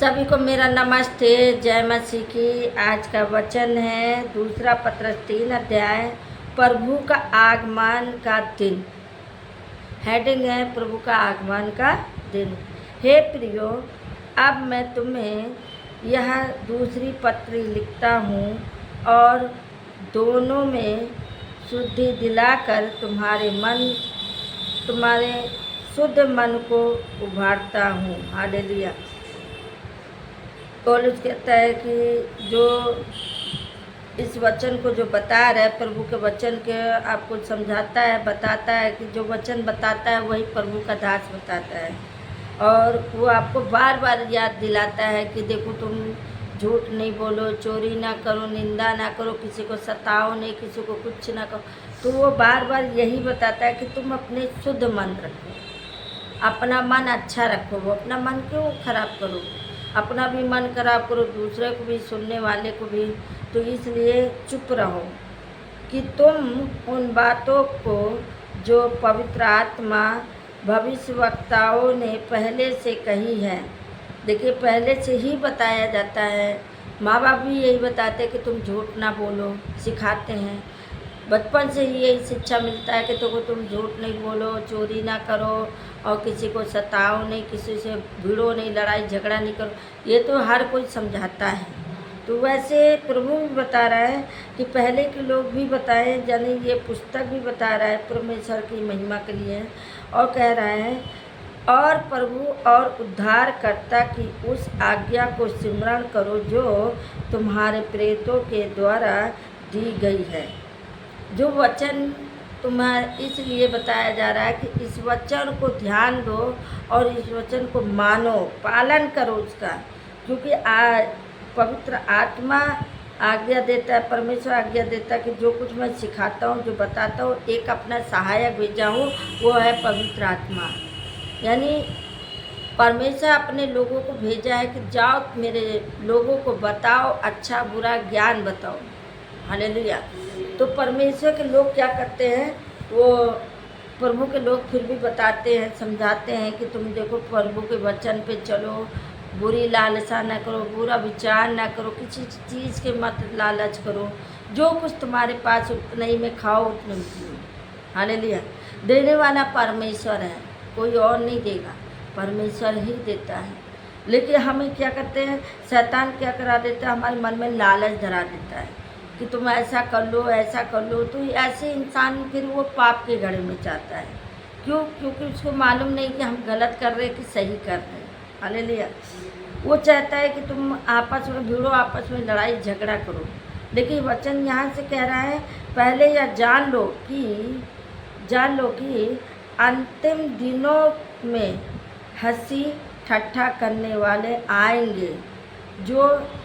सभी को मेरा नमस्ते। जय मसीह की। आज का वचन है दूसरा पत्रस 3 अध्याय, प्रभु का आगमन का दिन। हेडिंग है प्रभु का आगमन का दिन। हे प्रियो, अब मैं तुम्हें यह दूसरी पत्री लिखता हूँ और दोनों में शुद्धि दिलाकर तुम्हारे शुद्ध मन को उभारता हूँ। हालेलुया। पौलुस कहता है कि जो इस वचन को जो बता रहा है, प्रभु के वचन के आपको समझाता है, बताता है कि जो वचन बताता है वही प्रभु का दास बताता है। और वो आपको बार बार याद दिलाता है कि देखो, तुम झूठ नहीं बोलो, चोरी ना करो, निंदा ना करो, किसी को सताओ नहीं, किसी को कुछ ना करो। तो वो बार बार यही बताता है कि तुम अपने शुद्ध मन रखो, अपना मन अच्छा रखो। वो अपना मन क्यों खराब करो? अपना भी मन खराब करो, दूसरे को भी, सुनने वाले को भी। तो इसलिए चुप रहो कि तुम उन बातों को जो पवित्र आत्मा भविष्यवक्ताओं ने पहले से कही है। देखिए, पहले से ही बताया जाता है। माँ बाप भी यही बताते हैं कि तुम झूठ ना बोलो, सिखाते हैं। बचपन से ही यही शिक्षा मिलता है कि तुम झूठ नहीं बोलो, चोरी ना करो, और किसी को सताओ नहीं, किसी से भिड़ो नहीं, लड़ाई झगड़ा नहीं करो। ये तो हर कोई समझाता है। तो वैसे प्रभु भी बता रहा है कि पहले के लोग भी बताए, यानी ये पुस्तक भी बता रहा है परमेश्वर की महिमा के लिए। और कह रहा है, और प्रभु और उद्धारकर्ता की उस आज्ञा को स्मरण करो जो तुम्हारे प्रेरितों के द्वारा दी गई है। जो वचन तुम्हें इसलिए बताया जा रहा है कि इस वचन को ध्यान दो और इस वचन को मानो, पालन करो उसका। क्योंकि पवित्र आत्मा आज्ञा देता है, परमेश्वर आज्ञा देता है कि जो कुछ मैं सिखाता हूँ, जो बताता हूँ, एक अपना सहायक भेजा हूँ, वो है पवित्र आत्मा। यानी परमेश्वर अपने लोगों को भेजा है कि जाओ मेरे लोगों को बताओ, अच्छा बुरा ज्ञान बताओ। हालेलुया। तो परमेश्वर के लोग क्या करते हैं, वो प्रभु के लोग फिर भी बताते हैं, समझाते हैं कि तुम देखो, प्रभु के वचन पे चलो, बुरी लालसा ना करो, बुरा विचार ना करो, किसी चीज़ के मत लालच करो, जो कुछ तुम्हारे पास उतना ही में खाओ, उतने में पियो। हालेलुया। देने वाला परमेश्वर है, कोई और नहीं देगा, परमेश्वर ही देता है। लेकिन हमें क्या करते हैं, शैतान क्या करा देता है, हमारे मन में लालच धरा देता है कि तुम ऐसा कर लो, ऐसा कर लो। तो ऐसे इंसान फिर वो पाप के घड़े में जाता है। क्यों? क्योंकि उसको मालूम नहीं कि हम गलत कर रहे हैं कि सही कर रहे हैं। हालेलुया। वो चाहता है कि तुम आपस में भिड़ो, आपस में लड़ाई झगड़ा करो। लेकिन वचन यहाँ से कह रहा है, पहले यह जान लो कि अंतिम दिनों में हंसी ठट्ठा करने वाले आएंगे, जो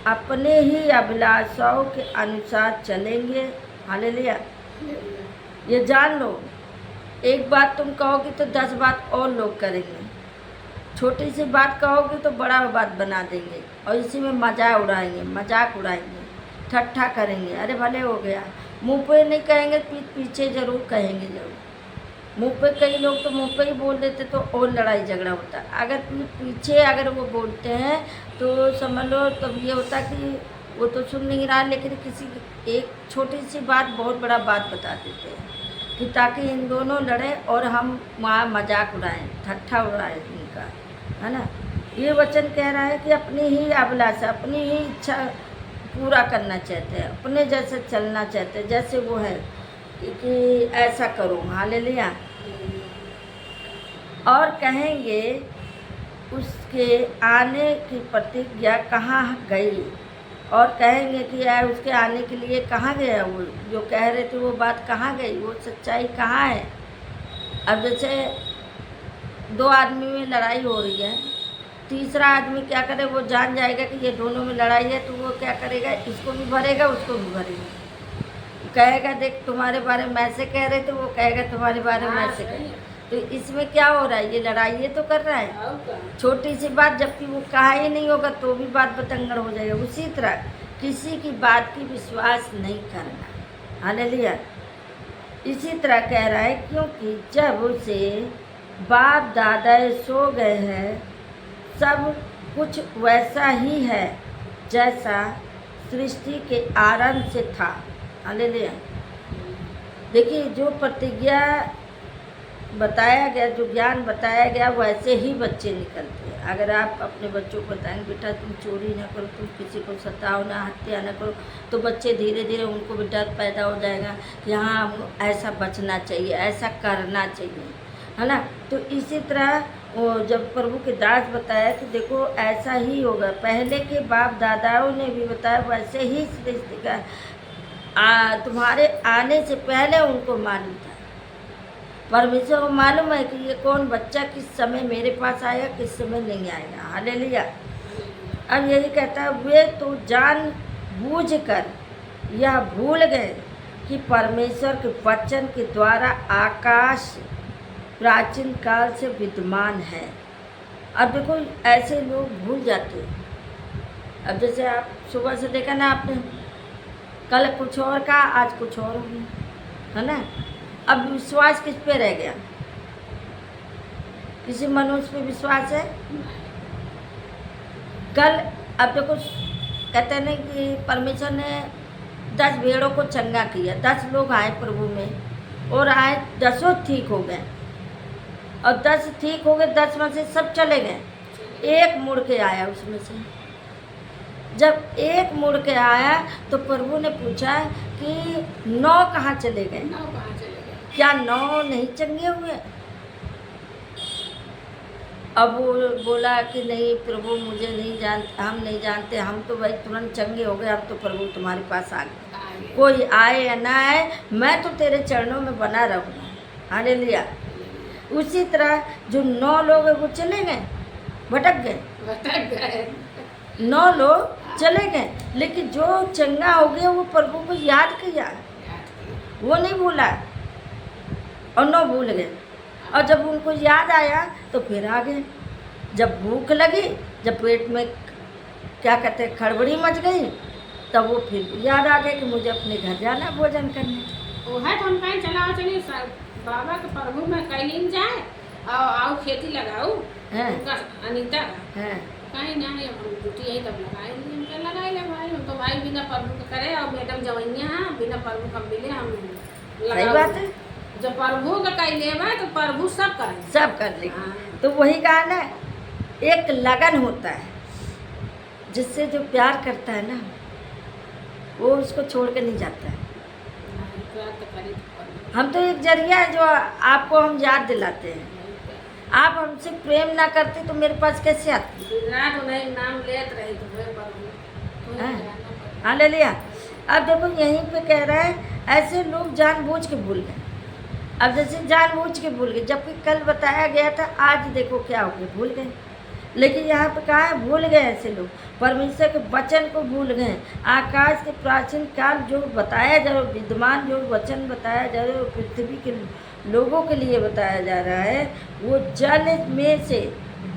अपने ही अभिलाषाओं के अनुसार चलेंगे। हालेलुया। ये जान लो, एक बात तुम कहोगे तो 10 बात और लोग करेंगे। छोटी सी बात कहोगे तो बड़ा बात बना देंगे, और इसी में मजाक उड़ाएंगे, ठट्ठा करेंगे। अरे भले हो गया, मुंह पे नहीं कहेंगे, पीछे ज़रूर कहेंगे। जरूर मुंह पे, कई लोग तो मुंह पे ही बोल देते तो और लड़ाई झगड़ा होता। अगर पीछे अगर वो बोलते हैं तो समझ लो तब ये होता कि वो तो सुन नहीं रहा, लेकिन किसी एक छोटी सी बात बहुत बड़ा बात बता देते हैं कि ताकि इन दोनों लड़ें और हम वहाँ मजाक उड़ाएं, ठट्ठा उड़ाएं इनका, है ना। ये वचन कह रहा है कि अपनी ही अभिलाषा, अपनी ही इच्छा पूरा करना चाहते हैं, अपने जैसे चलना चाहते हैं, जैसे वो है कि ऐसा करो। हालेलुया। और कहेंगे उसके आने की प्रतिज्ञा कहाँ गई, और कहेंगे कि यार उसके आने के लिए कहाँ गया, वो जो कह रहे थे वो बात कहाँ गई, वो सच्चाई कहाँ है। अब जैसे 2 आदमी में लड़ाई हो रही है, तीसरा आदमी क्या करे, वो जान जाएगा कि ये दोनों में लड़ाई है, तो वो क्या करेगा, इसको भी भरेगा, उसको भी भरेगा। कहेगा देख तुम्हारे बारे में ऐसे कह रहे थे, वो कहेगा तुम्हारे बारे में ऐसे कह। तो इसमें क्या हो रहा है, ये लड़ाई ये तो कर रहा है छोटी सी बात, जबकि वो कहा ही नहीं होगा तो भी बात बतंगड़ हो जाएगा। उसी तरह किसी की बात की विश्वास नहीं करना। हालेलुया। इसी तरह कह रहा है, क्योंकि जब उसे बाप दादा सो गए हैं, सब कुछ वैसा ही है जैसा सृष्टि के आरंभ से था। हालेलुया। देखिए, जो प्रतिज्ञा बताया गया, जो ज्ञान बताया गया, वैसे ही बच्चे निकलते हैं। अगर आप अपने बच्चों को बताएंगे बेटा तुम चोरी ना करो, तुम किसी को सताओ ना, हत्या ना करो, तो बच्चे धीरे धीरे उनको भी डर पैदा हो जाएगा कि हाँ ऐसा बचना चाहिए, ऐसा करना चाहिए, है ना। तो इसी तरह वो जब प्रभु के दास बताया कि देखो ऐसा ही होगा, पहले के बाप दादाओं ने भी बताया वैसे ही सृष्टि का तुम्हारे आने से पहले उनको मालूम था। परमेश्वर को मालूम है कि ये कौन बच्चा किस समय मेरे पास आएगा, किस समय नहीं आएगा। हालेलुया। अब यही कहता है, वे तो जान बूझ कर यह भूल गए कि परमेश्वर के वचन के द्वारा आकाश प्राचीन काल से विद्यमान है। अब देखो ऐसे लोग भूल जाते हैं। अब जैसे आप सुबह से देखा ना आपने, कल कुछ और का, आज कुछ और हो गया, है ना। अब विश्वास किस पे रह गया? किसी मनुष्य पे विश्वास है? कल अब देखो कहते हैं ना कि परमेश्वर ने 10 भेड़ों को चंगा किया, 10 लोग आए प्रभु में और आए, 10 ठीक हो गए, और 10 ठीक हो गए, 10 में से सब चले गए, एक मुड़ के आया उसमें से। जब एक मुड़ के आया तो प्रभु ने पूछा कि 9 कहाँ चले गए? क्या 9 नहीं चंगे हुए? अब वो बोला कि नहीं प्रभु मुझे नहीं जानते, हम नहीं जानते, हम तो भाई तुरंत चंगे हो गए, अब तो प्रभु तुम्हारे पास आ गए, कोई आए या ना आए मैं तो तेरे चरणों में बना रहूँगा। हालेलुया। उसी तरह जो 9 लोग हैं वो चले गए, भटक गए, 9 लोग चले गए, लेकिन जो चंगा हो गया वो प्रभु को याद किया, वो नहीं भूला, और 9 भूल गए। और जब उनको याद आया तो फिर आ गए। जब भूख लगी, जब पेट में क्या कहते हैं खड़बड़ी मच गई, तब वो फिर याद आ गया कि मुझे अपने घर जाना भोजन करने। वो है तो हम कहीं चलाओ, चलिए बाबा के प्रभु में कहीं जाए और आओ खेती लगाओ अनीता कहीं ना ड्यूटी है तब लगाए ले भाई, हम तो भाई बिना प्रभु के करे, और मैडम जवैया बिना प्रभु का मिले हम सही बात है। जब प्रभु का कहीं लेवा तो प्रभु सब करेंगे, सब कर लेंगे। तो वही कहा ना, एक लगन होता है जिससे जो प्यार करता है ना वो उसको छोड़ के नहीं जाता है। हम तो एक जरिया है जो आपको हम याद दिलाते हैं। आप हमसे प्रेम ना करते तो मेरे पास कैसे आते? नाम लेत रहे तो हालेलुया। अब देखो यहीं पे कह रहा है ऐसे लोग जानबूझ के भूल गए। अब जैसे जानबूझ के भूल गए, जबकि कल बताया गया था, आज देखो क्या हो गया, भूल गए। लेकिन यहाँ पे कहा है भूल गए ऐसे लोग, परमेश्वर के वचन को भूल गए। आकाश के प्राचीन काल जो बताया जा रहा है, विद्यमान जो वचन बताया जा रहा है, पृथ्वी के लोगों के लिए बताया जा रहा है, वो जल में से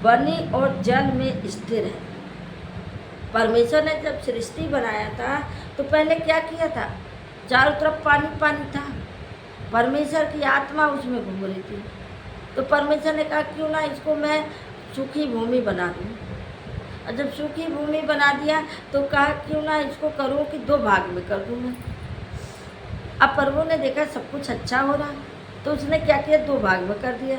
बनी और जल में स्थिर है। परमेश्वर ने जब सृष्टि बनाया था तो पहले क्या किया था? चारों तरफ पानी पानी था, परमेश्वर की आत्मा उसमें घूम रही थी। तो परमेश्वर ने कहा क्यों ना इसको मैं सूखी भूमि बना दूँ। और जब सूखी भूमि बना दिया तो कहा क्यों ना इसको करूँ कि 2 भाग में कर दूँ मैं। अब प्रभु ने देखा सब कुछ अच्छा हो रहा, तो उसने क्या किया, 2 भाग में कर दिया।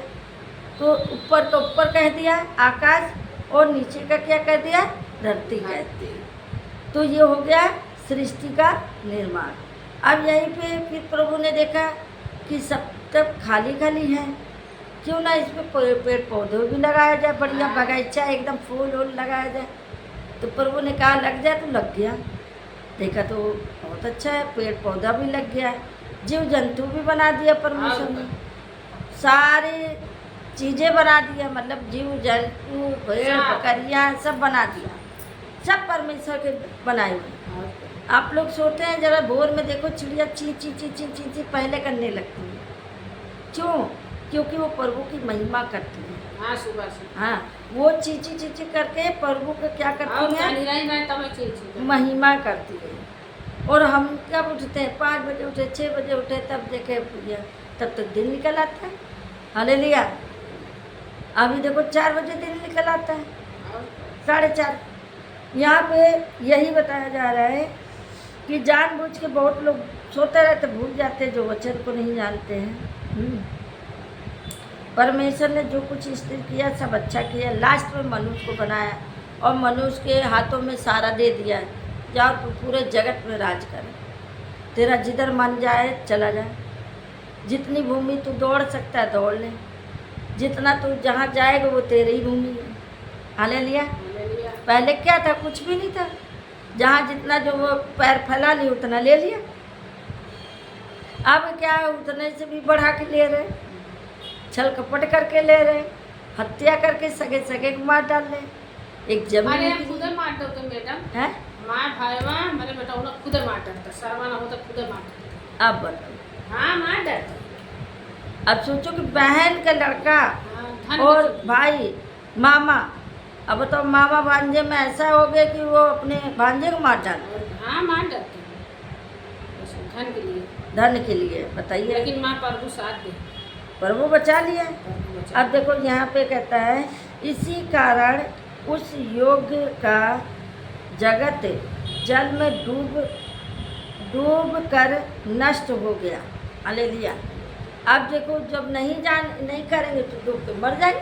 तो ऊपर का ऊपर कह दिया आकाश, और नीचे का क्या कर दिया, धरती कह दी। तो ये हो गया सृष्टि का निर्माण। अब यहीं पे फिर प्रभु ने देखा कि सब तब खाली खाली है, क्यों ना इसमें पेड़ पौधे भी लगाया जाए, बढ़िया बगीचा एकदम फूल वूल लगाया जाए। तो प्रभु ने कहा लग जाए, तो लग गया। देखा तो बहुत अच्छा है, पेड़ पौधा भी लग गया, जीव जंतु भी बना दिया परमेश्वर ने, सारी चीज़ें बना दिया, मतलब जीव जंतु भेड़ बकरियाँ सब बना दिया, सब परमेश्वर के बनाए हुए। आप लोग सोते हैं जरा भोर में देखो चिड़िया ची ची ची ची ची ची पहले करने लगती है, क्यों? क्योंकि वो प्रभु की महिमा करती है। हाँ सुबह से, हाँ वो ची ची ची ची करके प्रभु का क्या करती है, महिमा करती है। और हम कब उठते हैं, 5 बजे उठे, 6 बजे उठे, तब देखे पूजा, तब तक दिन निकल आता है। हालेलुया। अभी देखो 4 बजे दिन निकल आता है, 4:30। यहाँ पे यही बताया जा रहा है कि जानबूझ के बहुत लोग सोते रहते, भूल जाते, जो वचन को नहीं जानते हैं। परमेश्वर ने जो कुछ स्थिर किया सब अच्छा किया। लास्ट में मनुष्य को बनाया और मनुष्य के हाथों में सारा दे दिया, जाओ तू पूरे जगत में राज कर, तेरा जिधर मन जाए चला जाए, जितनी भूमि तू दौड़ सकता है दौड़ ले, जितना तू जहाँ जाएगा वो तेरी ही भूमि है। हालेलुया। पहले क्या था? कुछ भी नहीं था। जहाँ जितना जो वो पैर फैला ली उतना ले लिया। अब क्या है, उतने से भी बढ़ा के ले रहे, छल कपट करके ले रहे, हत्या करके सगे सगे को मार डाल रहे। एक जमीन खुद मार दो तुम मैडम है, मार भाईवा मेरे बेटा उन्हें खुद मार डालता, शर्मा ना होता खुद मार डालता। अब बताओ। हाँ मार डालता। अब सोचो कि बहन का लड़का धन और भाई मामा, अब बताओ मामा भांजे में ऐसा हो गया कि वो अपने भांजे को मार डालते। हाँ मार डालते धन के लिए, धन के लिए, बताइए। लेकिन माँ प्रभु साथ दे, प्रभु बचा लिया। प्रभु बचा। अब देखो यहाँ पे कहता है इसी कारण उस योग्य का जगत जल में डूब कर नष्ट हो गया। हालेलुया। अब देखो जब नहीं करेंगे तो डूब के मर जाएंगे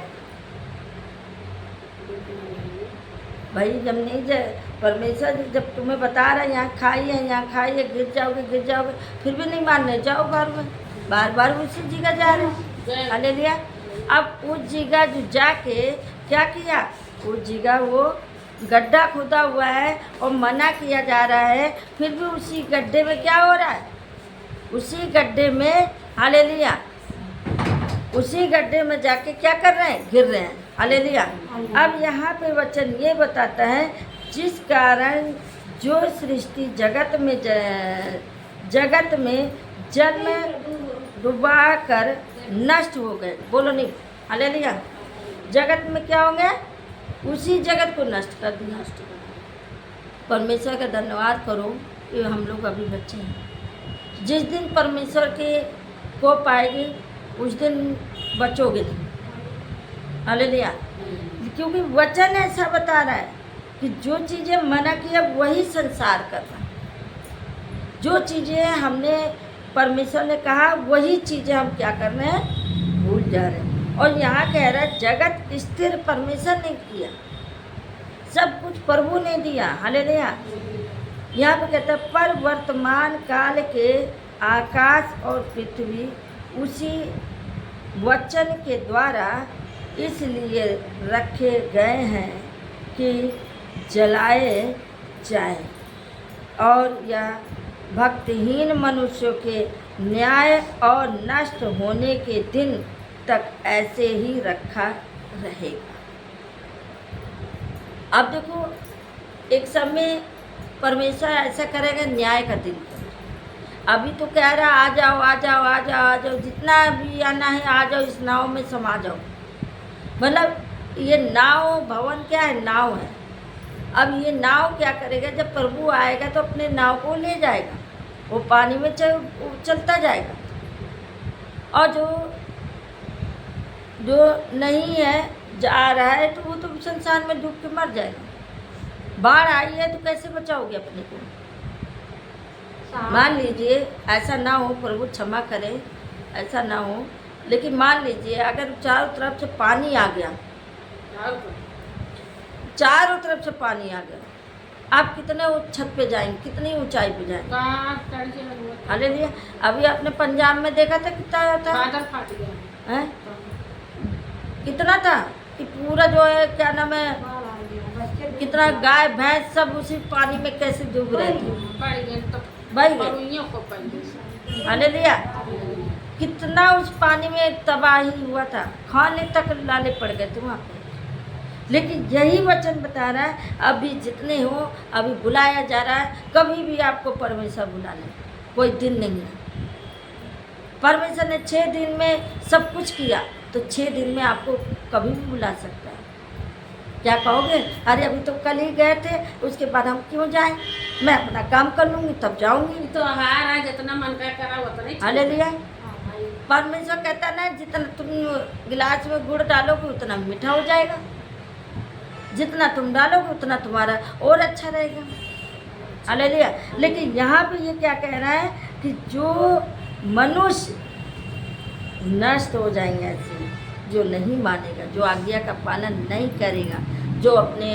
भाई। जब नहीं जाए, परमेश्वर जब तुम्हें बता रहा है यहाँ खाइए गिर जाओगे, फिर भी नहीं मानने, जाओ घर में, बार बार उसी जगह जा रहे हैं। हालेलुया। अब उस जगह जो जाके क्या किया, उस जगह वो गड्ढा खुदा हुआ है और मना किया जा रहा है, फिर भी उसी गड्ढे में क्या हो रहा है, उसी गड्ढे में, हालेलुया, उसी गड्ढे में जाके क्या कर रहे हैं, गिर रहे हैं। हालेलुया। अब यहाँ पे वचन ये बताता है जिस कारण जो सृष्टि जगत में जल में डुबा कर नष्ट हो गए। बोलो नहीं, हालेलुया। जगत में क्या हो गया, उसी जगत को नष्ट कर दिया। परमेश्वर का धन्यवाद करो कि हम लोग अभी बच्चे हैं। जिस दिन परमेश्वर के को पाएगी उस दिन बचोगे नहीं। हालेलुया। क्योंकि वचन ऐसा बता रहा है कि जो चीज़ें मना किया वही संसार कर रहा है, जो चीज़ें हमने परमेश्वर ने कहा वही चीज़ें हम क्या कर रहे हैं, भूल जा रहे हैं। और यहाँ कह रहा है जगत स्थिर परमेश्वर ने किया, सब कुछ प्रभु ने दिया। हालेलुया। यहाँ पे कहता है पर वर्तमान काल के आकाश और पृथ्वी उसी वचन के द्वारा इसलिए रखे गए हैं कि जलाए जाए, और यह भक्तिहीन मनुष्यों के न्याय और नष्ट होने के दिन तक ऐसे ही रखा रहेगा। अब देखो एक समय परमेश्वर ऐसा करेगा, न्याय का दिन। अभी तो कह रहा आ जाओ, जितना भी आना है आ जाओ, इस नाव में समा जाओ। मतलब ये नाव, भवन क्या है, नाव है। अब ये नाव क्या करेगा, जब प्रभु आएगा तो अपने नाव को ले जाएगा, वो पानी में चलता जाएगा, और जो नहीं है, जा रहा है, तो वो तो संसार में डूब के मर जाएगा। बाढ़ आई है तो कैसे बचाओगे अपने को? मान लीजिए ऐसा ना हो, प्रभु क्षमा करे, ऐसा ना हो, लेकिन मान लीजिए अगर चारों तरफ से पानी आ गया, चारों तरफ से पानी आ गया, आप कितने छत पे जाएंगे, कितनी ऊंचाई पे जाएंगे? हालेलुया। अभी आपने पंजाब में देखा था कितना था, बादल फट गया है, कितना था कि पूरा जो है क्या नाम है, कितना गाय भैंस सब उसी पानी में कैसे डूब रहे थे, भाई। हालेलुया। कितना उस पानी में तबाही हुआ था, खाने तक लाले पड़ गए थे वहाँ पे। लेकिन यही वचन बता रहा है अभी जितने हो, अभी बुलाया जा रहा है। कभी भी आपको परमेश्वर बुला ले, कोई दिन नहीं है। परमेश्वर ने 6 दिन में सब कुछ किया, तो 6 दिन में आपको कभी भी बुला सकता है। क्या कहोगे, अरे अभी तो कल ही गए थे, उसके बाद हम क्यों जाएं, मैं अपना काम कर लूँगी तब जाऊँगी। तो हार है, जितना मन का करा उतना ही। हालेलुया। परमेश्वर कहता ना जितना तुम गिलास में गुड़ डालोगे उतना मीठा हो जाएगा, जितना तुम डालोगे उतना तुम्हारा और अच्छा रहेगा। हालेलुया। लेकिन यहाँ पे ये क्या कह रहा है कि जो मनुष्य नष्ट हो जाएंगे ऐसे, जो नहीं मानेगा, जो आज्ञा का पालन नहीं करेगा, जो अपने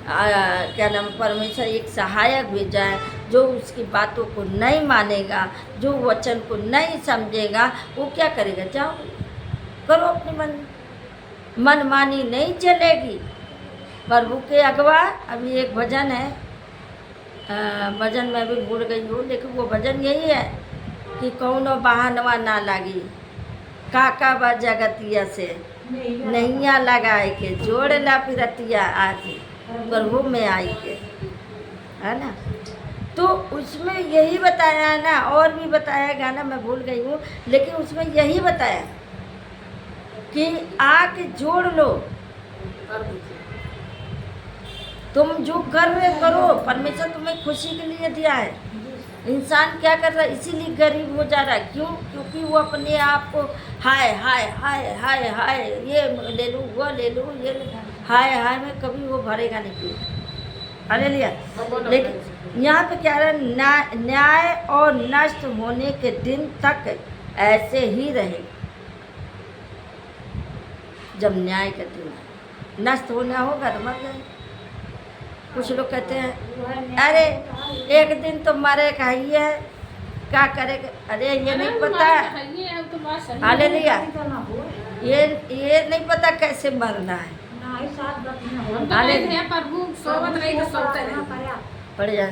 क्या नाम परमेश्वर एक सहायक भेजा है, जो उसकी बातों को नहीं मानेगा, जो वचन को नहीं समझेगा, वो क्या करेगा? जाओ करो अपनी मनमानी नहीं चलेगी। प्रभु के अगवा। अभी एक भजन है, भजन मैं भी भूल गई हूँ, लेकिन वो भजन यही है कि कौनो बहानवा ना लागी, काका बा जगतिया से नैया लगाए के, जोड़ ला फिरतिया आज प्रभु में आई के, है ना। तो उसमें यही बताया है ना, और भी बताया गाना मैं भूल गई हूँ, लेकिन उसमें यही बताया कि आके जोड़ लो, तुम जो कर रहे करो, परमेश्वर तुम्हें खुशी के लिए दिया है। इंसान क्या कर रहा है? इसीलिए गरीब हो जा रहा है। क्यों? क्योंकि वो अपने आप को हाय हाय हाय हाय हाय, ये ले लूँ, वो ले लूँ, ये हाय हाय में कभी वो भरेगा नहीं पेट। हालेलुया। लेकिन यहाँ पे क्या है? न्याय और नष्ट होने के दिन तक ऐसे ही रहे। जब न्याय का दिन नष्ट होना होगा तो मर जाए। कुछ लोग कहते हैं अरे एक दिन तो मरेगा ही है, क्या करेगा? अरे ये नहीं पता, हालेलुया, ये नहीं पता कैसे मरना है। प्रभु सोवत नहीं तो सोते नहीं पड़ जाए।